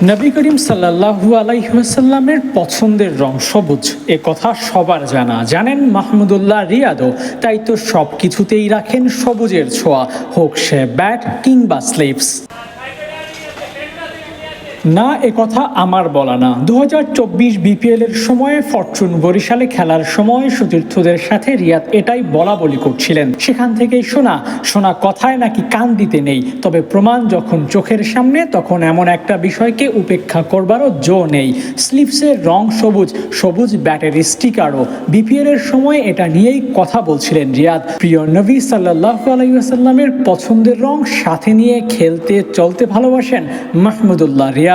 নবী করিম সাল্লাল্লাহু আলাইহি ওয়াসাল্লামের পছন্দের রং সবুজ, এ কথা সবার জানা। জানেন মাহমুদুল্লাহ রিয়াদও তাই তো সব কিছুতেই রাখেন সবুজের ছোঁয়া, হোক সে ব্যাট কিংবা স্লিপস। না, এ কথা আমার বলা না। 2024 বিপিএল এর সময় ফরচুন বরিশালে খেলার সময় সতীর্থদের সাথে রিয়াদ এটাই বলা বলি করছিলেন। সেখান থেকেই শোনা কথায় নাকি কান দিতে নেই, তবে প্রমাণ যখন চোখের সামনে তখন এমন একটা বিষয়কে উপেক্ষা করবারও জো নেই। স্লিপসের রং সবুজ, সবুজ ব্যাটের স্টিকারও। বিপিএল এর সময় এটা নিয়েই কথা বলছিলেন রিয়াদ। প্রিয় নবী সাল্লাল্লাহু আলাইহি ওয়াসাল্লামের পছন্দের রং সাথে নিয়ে খেলতে চলতে ভালোবাসেন মাহমুদুল্লাহ রিয়াদ।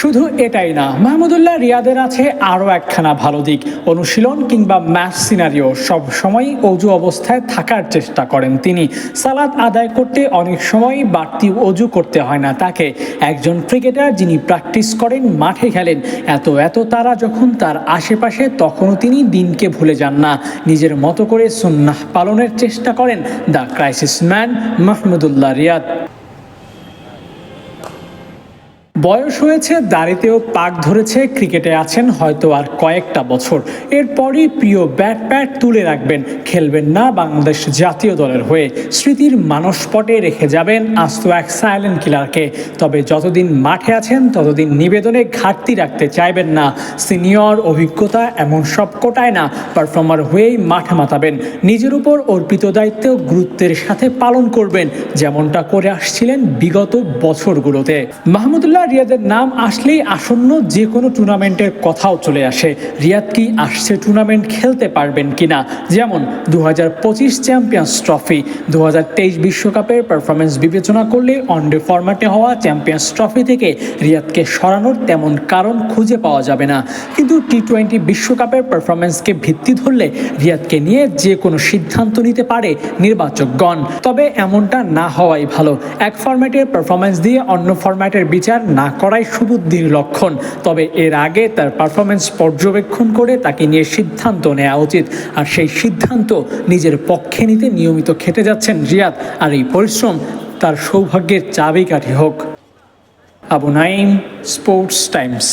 শুধু এটাই না, মাহমুদুল্লাহ রিয়াদের আছে আরও একখানা ভালো দিক। অনুশীলন কিংবা ম্যাচ সিনারিও সব সময় অজু অবস্থায় থাকার চেষ্টা করেন তিনি। সালাত আদায় করতে অনেক সময় বাড়তি অজু করতে হয় না তাকে। একজন ক্রিকেটার যিনি প্র্যাকটিস করেন, মাঠে খেলেন, এত তারা যখন তার আশেপাশে, তখনও তিনি দিনকে ভুলে যান না। নিজের মতো করে সুন্নাহ পালনের চেষ্টা করেন the crisis man Mahmudullah Riyad. বয়স হয়েছে, দাড়িতেও পাক ধরেছে, ক্রিকেটে আছেন হয়তো আর কয়েকটা বছর। এরপরই প্রিয় ব্যাট তুলে রাখবেন, খেলবেন না বাংলাদেশ জাতীয় দলের হয়ে। স্মৃতির মানসপটে রেখে যাবেন আস্ত এক সাইলেন্ট কিলারকে। তবে যতদিন মাঠে আছেন ততদিন নিবেদনে ঘাটতি রাখতে চাইবেন না। সিনিয়র, অভিজ্ঞতা এমন সব কোটায় না, পারফর্মার হয়েই মাঠ মাতাবেন। নিজের উপর অর্পিত দায়িত্ব গুরুত্বের সাথে পালন করবেন, যেমনটা করে আসছিলেন বিগত বছরগুলোতে। মাহমুদুল্লাহ রিয়াদের নাম আসলেই আসন্ন যে কোনো টুর্নামেন্টের কথাও চলে আসে। রিয়াদ কি আসছে টুর্নামেন্ট খেলতে পারবেন কিনা, যেমন 2025 চ্যাম্পিয়ন্স ট্রফি, 2023 বিশ্বকাপের পারফরমেন্স বিবেচনা করলে ওয়ানডে ফরম্যাটে হওয়া চ্যাম্পিয়ন্স ট্রফি থেকে রিয়াদকে সরানোর তেমন কারণ খুঁজে পাওয়া যাবে না। কিন্তু টি-20 বিশ্বকাপের পারফরমেন্সকে ভিত্তি ধরলে রিয়াদকে নিয়ে যে কোনো সিদ্ধান্ত নিতে পারে নির্বাচকগণ। তবে এমনটা না হওয়াই ভালো। এক ফরম্যাটের পারফরমেন্স দিয়ে অন্য ফরম্যাটের বিচার না করাই সুবুদ্ধির লক্ষণ। তবে এর আগে তার পারফরমেন্স পর্যবেক্ষণ করে তাকে নিয়ে সিদ্ধান্ত নেওয়া উচিত। আর সেই সিদ্ধান্ত নিজের পক্ষে নিতে নিয়মিত খেটে যাচ্ছেন রিয়াদ। আর এই পরিশ্রম তার সৌভাগ্যের চাবিকাঠি হোক। Abu Naim, sports Times.